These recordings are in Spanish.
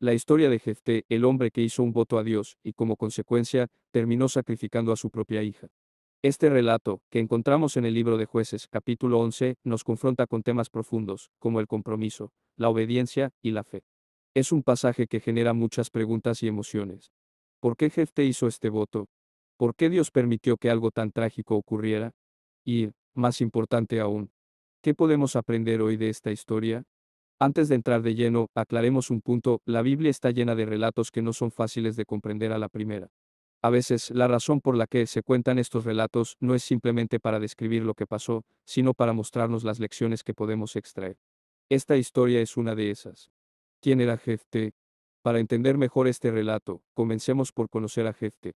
La historia de Jefté, el hombre que hizo un voto a Dios, y como consecuencia, terminó sacrificando a su propia hija. Este relato, que encontramos en el libro de Jueces, capítulo 11, nos confronta con temas profundos, como el compromiso, la obediencia y la fe. Es un pasaje que genera muchas preguntas y emociones. ¿Por qué Jefté hizo este voto? ¿Por qué Dios permitió que algo tan trágico ocurriera? Y, más importante aún, ¿qué podemos aprender hoy de esta historia? Antes de entrar de lleno, aclaremos un punto: la Biblia está llena de relatos que no son fáciles de comprender a la primera. A veces, la razón por la que se cuentan estos relatos no es simplemente para describir lo que pasó, sino para mostrarnos las lecciones que podemos extraer. Esta historia es una de esas. ¿Quién era Jefté? Para entender mejor este relato, comencemos por conocer a Jefté.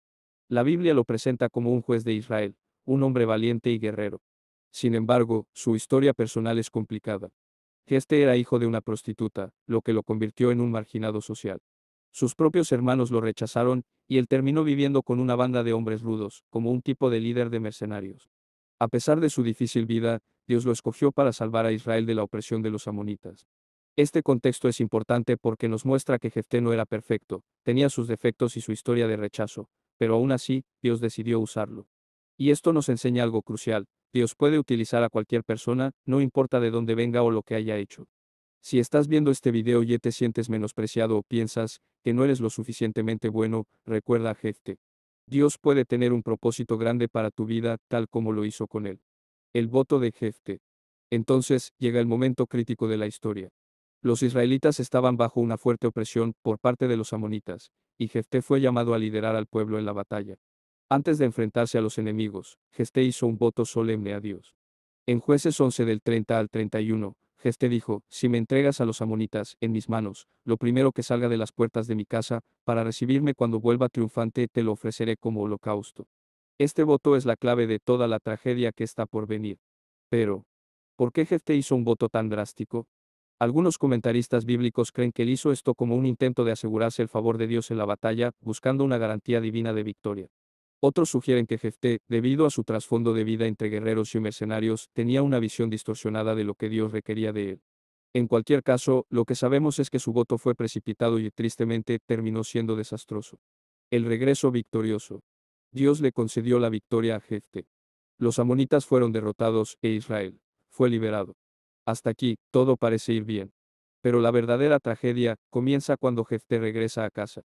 La Biblia lo presenta como un juez de Israel, un hombre valiente y guerrero. Sin embargo, su historia personal es complicada. Jefté era hijo de una prostituta, lo que lo convirtió en un marginado social. Sus propios hermanos lo rechazaron, y él terminó viviendo con una banda de hombres rudos, como un tipo de líder de mercenarios. A pesar de su difícil vida, Dios lo escogió para salvar a Israel de la opresión de los amonitas. Este contexto es importante porque nos muestra que Jefté no era perfecto, tenía sus defectos y su historia de rechazo, pero aún así, Dios decidió usarlo. Y esto nos enseña algo crucial: Dios puede utilizar a cualquier persona, no importa de dónde venga o lo que haya hecho. Si estás viendo este video y te sientes menospreciado o piensas que no eres lo suficientemente bueno, recuerda a Jefté. Dios puede tener un propósito grande para tu vida, tal como lo hizo con él. El voto de Jefté. Entonces, llega el momento crítico de la historia. Los israelitas estaban bajo una fuerte opresión por parte de los amonitas, y Jefté fue llamado a liderar al pueblo en la batalla. Antes de enfrentarse a los enemigos, Jefté hizo un voto solemne a Dios. En Jueces 11 del 30 al 31, Jefté dijo: si me entregas a los amonitas en mis manos, lo primero que salga de las puertas de mi casa, para recibirme cuando vuelva triunfante, te lo ofreceré como holocausto. Este voto es la clave de toda la tragedia que está por venir. Pero, ¿por qué Jefté hizo un voto tan drástico? Algunos comentaristas bíblicos creen que él hizo esto como un intento de asegurarse el favor de Dios en la batalla, buscando una garantía divina de victoria. Otros sugieren que Jefté, debido a su trasfondo de vida entre guerreros y mercenarios, tenía una visión distorsionada de lo que Dios requería de él. En cualquier caso, lo que sabemos es que su voto fue precipitado y tristemente terminó siendo desastroso. El regreso victorioso. Dios le concedió la victoria a Jefté. Los amonitas fueron derrotados e Israel fue liberado. Hasta aquí, todo parece ir bien. Pero la verdadera tragedia comienza cuando Jefté regresa a casa.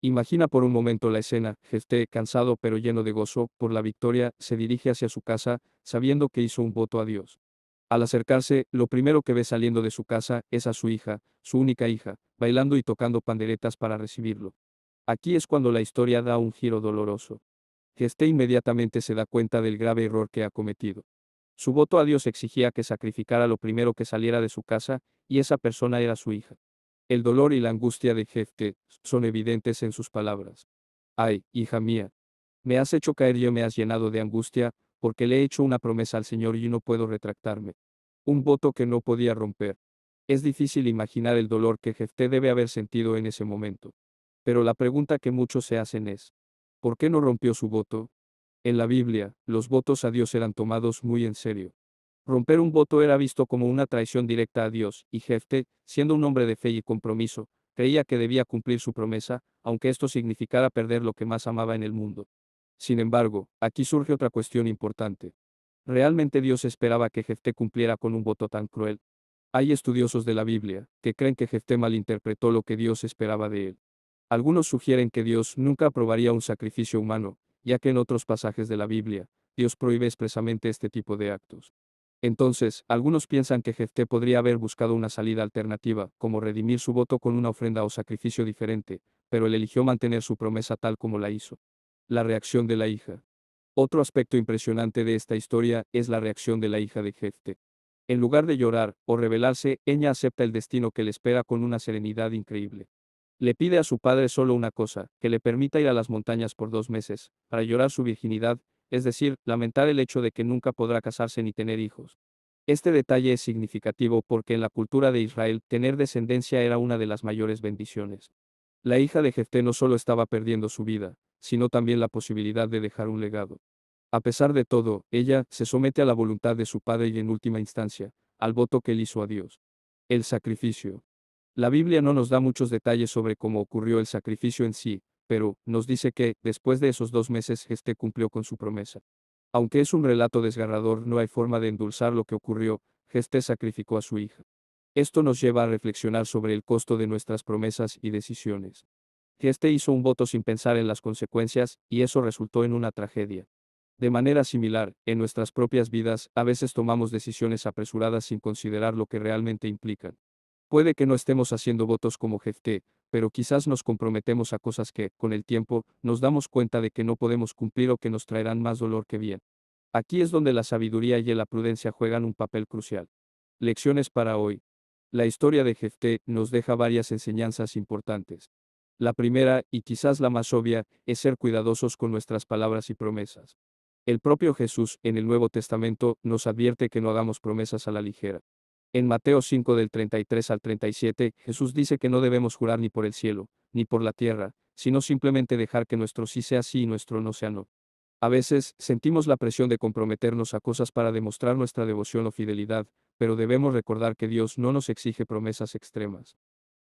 Imagina por un momento la escena: Jefté, cansado pero lleno de gozo por la victoria, se dirige hacia su casa, sabiendo que hizo un voto a Dios. Al acercarse, lo primero que ve saliendo de su casa es a su hija, su única hija, bailando y tocando panderetas para recibirlo. Aquí es cuando la historia da un giro doloroso. Jefté inmediatamente se da cuenta del grave error que ha cometido. Su voto a Dios exigía que sacrificara lo primero que saliera de su casa, y esa persona era su hija. El dolor y la angustia de Jefté son evidentes en sus palabras. Ay, hija mía, me has hecho caer y me has llenado de angustia, porque le he hecho una promesa al Señor y no puedo retractarme. Un voto que no podía romper. Es difícil imaginar el dolor que Jefté debe haber sentido en ese momento. Pero la pregunta que muchos se hacen es: ¿por qué no rompió su voto? En la Biblia, los votos a Dios eran tomados muy en serio. Romper un voto era visto como una traición directa a Dios, y Jefté, siendo un hombre de fe y compromiso, creía que debía cumplir su promesa, aunque esto significara perder lo que más amaba en el mundo. Sin embargo, aquí surge otra cuestión importante. ¿Realmente Dios esperaba que Jefté cumpliera con un voto tan cruel? Hay estudiosos de la Biblia que creen que Jefté malinterpretó lo que Dios esperaba de él. Algunos sugieren que Dios nunca aprobaría un sacrificio humano, ya que en otros pasajes de la Biblia, Dios prohíbe expresamente este tipo de actos. Entonces, algunos piensan que Jefté podría haber buscado una salida alternativa, como redimir su voto con una ofrenda o sacrificio diferente, pero él eligió mantener su promesa tal como la hizo. La reacción de la hija. Otro aspecto impresionante de esta historia es la reacción de la hija de Jefté. En lugar de llorar o rebelarse, ella acepta el destino que le espera con una serenidad increíble. Le pide a su padre solo una cosa: que le permita ir a las montañas por 2 meses, para llorar su virginidad, es decir, lamentar el hecho de que nunca podrá casarse ni tener hijos. Este detalle es significativo porque en la cultura de Israel, tener descendencia era una de las mayores bendiciones. La hija de Jefté no solo estaba perdiendo su vida, sino también la posibilidad de dejar un legado. A pesar de todo, ella se somete a la voluntad de su padre y en última instancia, al voto que él hizo a Dios. El sacrificio. La Biblia no nos da muchos detalles sobre cómo ocurrió el sacrificio en sí, pero nos dice que, después de esos 2 meses, Jefté cumplió con su promesa. Aunque es un relato desgarrador, no hay forma de endulzar lo que ocurrió. Jefté sacrificó a su hija. Esto nos lleva a reflexionar sobre el costo de nuestras promesas y decisiones. Jefté hizo un voto sin pensar en las consecuencias, y eso resultó en una tragedia. De manera similar, en nuestras propias vidas, a veces tomamos decisiones apresuradas sin considerar lo que realmente implican. Puede que no estemos haciendo votos como Jefté, pero quizás nos comprometemos a cosas que, con el tiempo, nos damos cuenta de que no podemos cumplir o que nos traerán más dolor que bien. Aquí es donde la sabiduría y la prudencia juegan un papel crucial. Lecciones para hoy. La historia de Jefté nos deja varias enseñanzas importantes. La primera, y quizás la más obvia, es ser cuidadosos con nuestras palabras y promesas. El propio Jesús, en el Nuevo Testamento, nos advierte que no hagamos promesas a la ligera. En Mateo 5 del 33 al 37, Jesús dice que no debemos jurar ni por el cielo, ni por la tierra, sino simplemente dejar que nuestro sí sea sí y nuestro no sea no. A veces, sentimos la presión de comprometernos a cosas para demostrar nuestra devoción o fidelidad, pero debemos recordar que Dios no nos exige promesas extremas.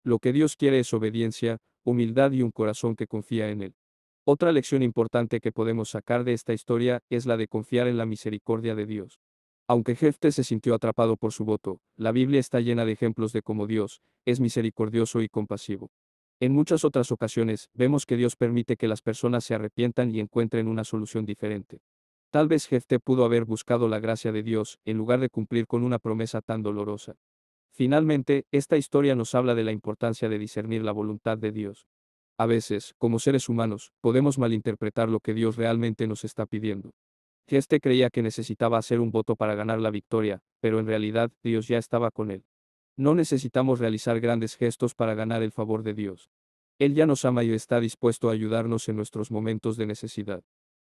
Lo que Dios quiere es obediencia, humildad y un corazón que confía en Él. Otra lección importante que podemos sacar de esta historia es la de confiar en la misericordia de Dios. Aunque Jefté se sintió atrapado por su voto, la Biblia está llena de ejemplos de cómo Dios es misericordioso y compasivo. En muchas otras ocasiones, vemos que Dios permite que las personas se arrepientan y encuentren una solución diferente. Tal vez Jefté pudo haber buscado la gracia de Dios, en lugar de cumplir con una promesa tan dolorosa. Finalmente, esta historia nos habla de la importancia de discernir la voluntad de Dios. A veces, como seres humanos, podemos malinterpretar lo que Dios realmente nos está pidiendo. Jefté creía que necesitaba hacer un voto para ganar la victoria, pero en realidad Dios ya estaba con él. No necesitamos realizar grandes gestos para ganar el favor de Dios. Él ya nos ama y está dispuesto a ayudarnos en nuestros momentos de necesidad.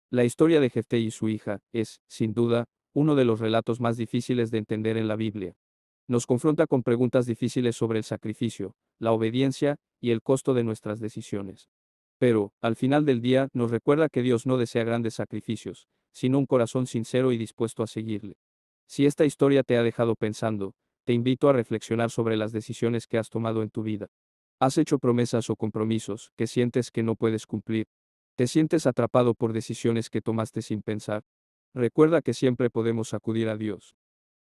La historia de Jefté y su hija es, sin duda, uno de los relatos más difíciles de entender en la Biblia. Nos confronta con preguntas difíciles sobre el sacrificio, la obediencia y el costo de nuestras decisiones. Pero, al final del día, nos recuerda que Dios no desea grandes sacrificios, sino un corazón sincero y dispuesto a seguirle. Si esta historia te ha dejado pensando, te invito a reflexionar sobre las decisiones que has tomado en tu vida. ¿Has hecho promesas o compromisos que sientes que no puedes cumplir? ¿Te sientes atrapado por decisiones que tomaste sin pensar? Recuerda que siempre podemos acudir a Dios.